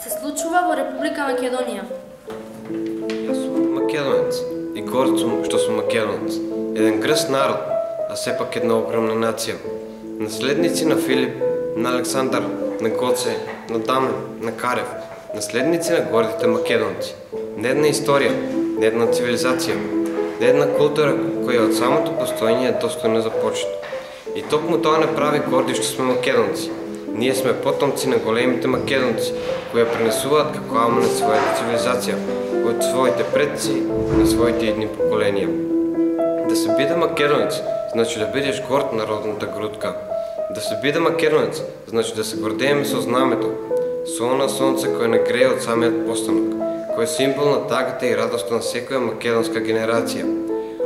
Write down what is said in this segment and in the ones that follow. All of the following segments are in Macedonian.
се случува во Република Македонија? Јас сум македонец и горд сум што сум македонец. Еден крст народ, а сепак една огромна нација. Наследници на Филип, на Александар, на Гоце, на Дамен, на Карев, наследници на гордите македонци. Не една историја, не една цивилизација, не една култура која од самото постоење е достојна за почит. И токму тоа не прави горди што сме македонци. Ние сме потомци на големите македонци, кои ја пренесуваат како аманет својата цивилизација од своите предци на своите идни поколенија. Да се биде македонец значи да бидеш горд на родната грудка. Да се биде македонец значи да се гордееме со знамето, со она сонце кое не грее од самиот постанок, кој е символ на тагата и радоста на секоја македонска генерација.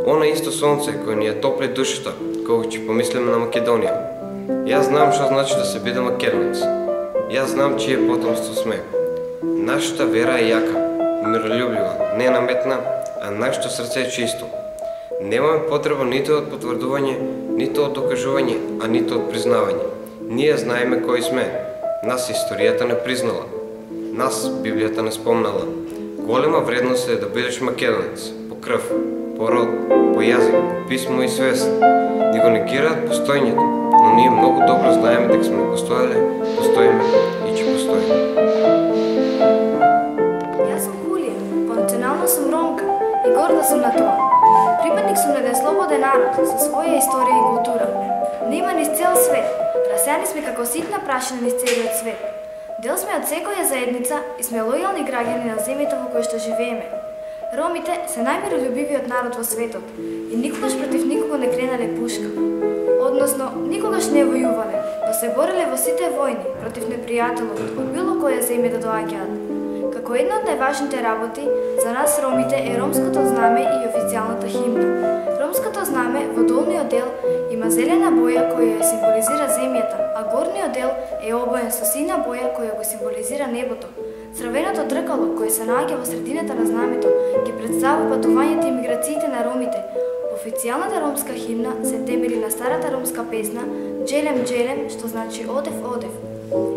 Она исто сонце кое ни ја топли душата кога ќе помислиме на Македонија. Јас знам што значи да се биде македонец. Јас знам чие потомство сме. Нашата вера е јака, миролюбива, не наметна, а нашето срце е чисто. Немаме потреба ниту од потврдување, ниту од докажување, а ниту од признавање. Ние знаеме кои сме. Нас историјата не признала. Нас Библијата не спомнала. Голема вредност е да бидеш македонец, по крв, по род, по јазик, по писмо и свест. Ни го негираат постоењето, но ние многу добро знаеме дека сме постоеле, постоиме и ќе постоиме. Јас сум Хулија, по национално сум ромка и горда сум на тоа. Припадник сум на еден слободен народ со своја историја и култура. Нема низ цел свет, расеани сме како ситна прашина низ целиот свет. Дел сме од секоја заедница и сме лојални граѓани на земјата во која што живееме. Ромите се најмиролюбивиот народ во светот и никогаш против никого не кренале пушка. Односно, никогаш не војувале, но се бореле во сите војни против непријателот од било која земја да доаѓаат. Како една од најважните работи за нас ромите е ромското знаме и официјалната химна. Ромското знаме во долниот дел има зелена боја која ја символизира земјата, а горниот дел е обоен со сина боја која го символизира небото. Црвеното дркало кое се наоѓа во средината на знамето ги представува патувањето и миграциите на ромите. Официјалната ромска химна се темели на старата ромска песна Джелем Джелем, што значи одев одев.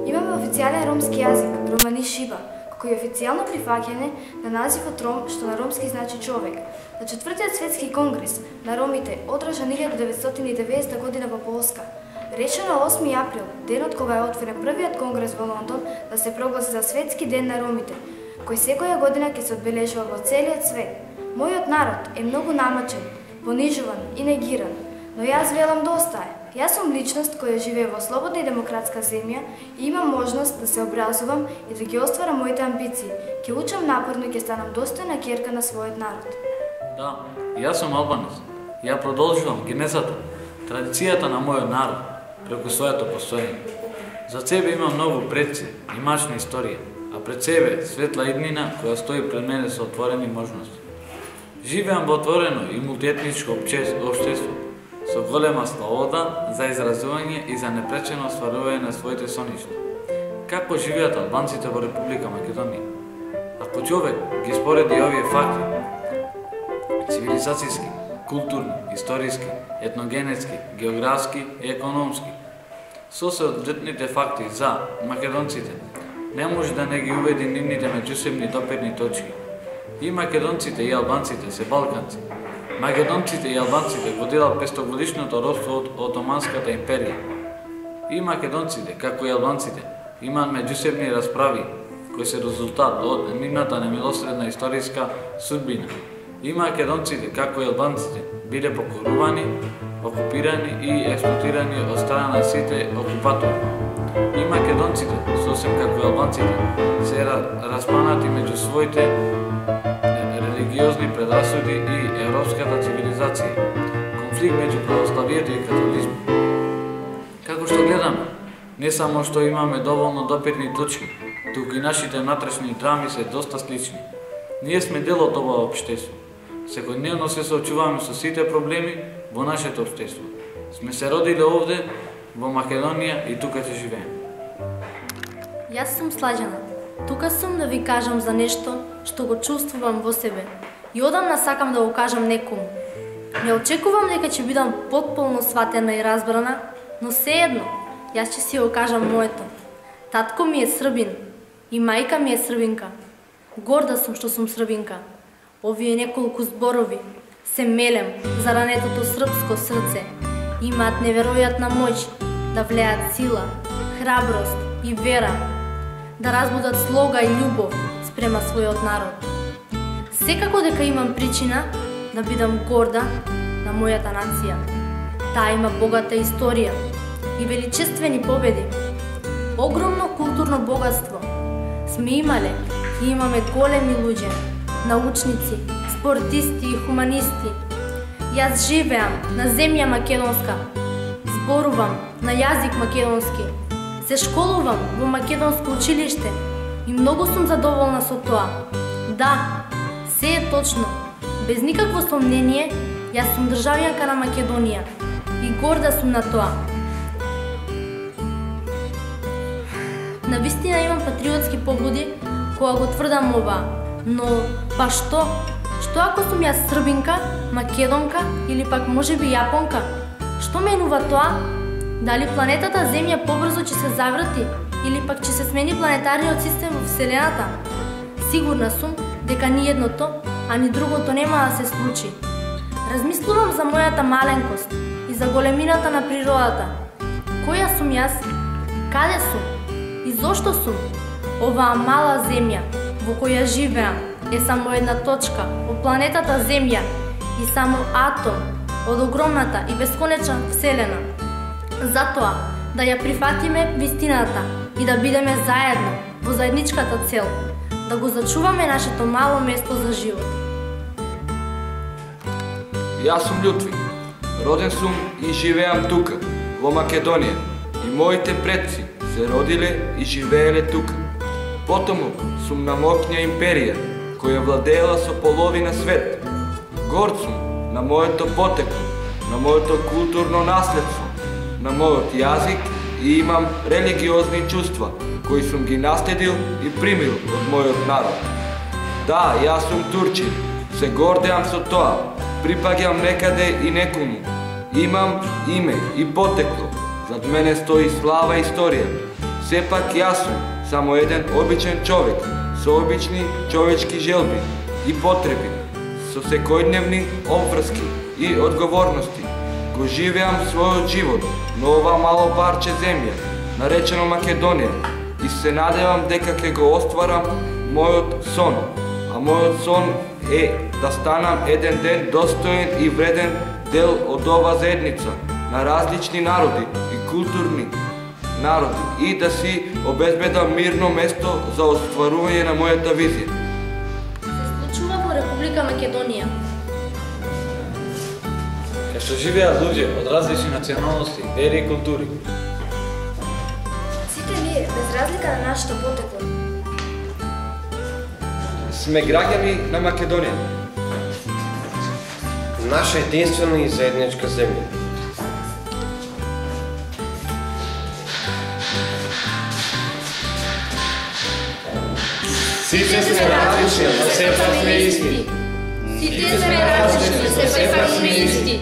Имаме официјален ромски јазик, романи шиба, кој е официјално прифаќање на називот Ром, што на ромски значи човек. На 4-тиот светски конгрес на ромите, одржан 1990 година во Полска, решено 8 април, денот кога е отворен првиот конгрес во Лондон, да се прогласи за светски ден на ромите, кој секоја година ќе се одбележува во целиот свет. Мојот народ е многу намачен, понижуван и негиран, но јас велам доста е. Јас сум личност која живее во слободна и демократска земја и имам можност да се образувам и да ги остварам моите амбиции. Ќе учам напорно и ќе станам достојна ќерка на својот народ. Да, јас сум албанец. Ја продолжувам генезата, традицијата на мојот народ преку своето постоење. За себе имам многу предци и мачна историја, а пред себе светла иднина која стои пред мене со отворени можности. Живеам во отворено и мултиетничко општество, со голема слобода за изразување и за непречено остварување на своите соништа. Како живеат албанците во Република Македонија? Ако човек ги спореди овие факти, цивилизацијски, културни, историски, етногенетски, географски и економски, со соодветните факти за македонците, не може да не ги уведи нивните меѓусебни допирни точки. И македонците и албанците се балканци. Македонците и албанците го делат 500-годишното робство од Отоманската империја. И македонците, како и албанците, имаат меѓусебни расправи, кои се резултат од нивната немилосредна историска судбина. И македонците, како и албанците, биле покорувани, окупирани и експлоатирани од страна на сите окупатори. И македонците, сосем како и албанците, се распанати меѓу своите религиозни предрасуди и европската цивилизација, конфликт меѓу православието и католизмот. Како што гледаме, не само што имаме доволно допирни точки, туку и нашите внатрешни драми се доста слични. Ние сме дел од ова општество. Секојдневно се соочуваме со сите проблеми во нашето општество. Сме се родиле овде, во Македонија и тука ќе живееме. Јас сум Слаđana. Тука сум да ви кажам за нешто што го чувствувам во себе и одамна сакам да го кажам некому. Не очекувам дека ќе бидам потполно сватена и разбрана, но сеедно, јас ќе си го кажам моето. Татко ми е србин. И мајка ми е србинка. Горда сум што сум србинка. Овие неколку зборови се мелем за ранетото српско срце. Имаат неверојатна моќ да влеат сила, храброст и вера, да разбудат слога и љубов спрема својот народ. Секако дека имам причина да бидам горда на мојата нација. Таа има богата историја и величествени победи. Огромно културно богатство сме имале и имаме големи луѓе, научници, спортисти и хуманисти. Јас живеам на земја македонска, зборувам на јазик македонски, се школувам во македонско училиште и многу сум задоволна со тоа. Да, се е точно. Без никакво сомнение, јас сум државјанка на Македонија и горда сум на тоа. Навистина имам патриотски побуди кога го тврдам ова, но па што? Што ако сум јас србинка, македонка или пак можеби јапонка? Што менува тоа? Дали планетата Земја побрзо ќе се заврати или пак ќе се смени планетариот систем во Вселената? Сигурна сум дека ни едното, а ни другото нема да се случи. Размислувам за мојата маленкост и за големината на природата. Која сум јас? Каде сум? И зошто сум? Оваа мала земја во која живеам е само една точка од планетата Земја и само атом од огромната и бесконечна Вселена. Затоа да ја прифатиме вистината и да бидеме заедно во заедничката цел, да го зачуваме нашето мало место за живот. Јас сум Љутвин. Роден сум и живеам тука, во Македонија. И моите предци се родиле и живееле тука. Потому сум на моќна империја, која владеела со половина свет. Горд сум на моето потекло, на моето културно наследство, на мојот јазик и имам религиозни чувства, кои сум ги наследил и примил од мојот народ. Да, јас сум турчин, се гордеам со тоа, припаѓам некаде и некому. Имам име и потекло, зад мене стои слава и историја. Сепак јас сум само еден обичен човек, со обични човечки желби и потреби, со секојдневни обврски и одговорности. Го живеам својот живот на ова мало парче земја, наречено Македонија, и се надевам дека ќе го остварам мојот сон. А мојот сон е да станам еден ден достоен и вреден дел од ова заедница на различни народи и културни народи и да си обезбедам мирно место за остварување на мојата визија. Се случува во Република Македонија. Кај што живеат луѓе од различни националности, вери и култури. Сите ние, без разлика на нашето потекло, Сме граѓани на Македонија. Наша единствена и заедничка земја. Сите сме различни, но сепак сме исти. Сите сме различни, сепак сме исти.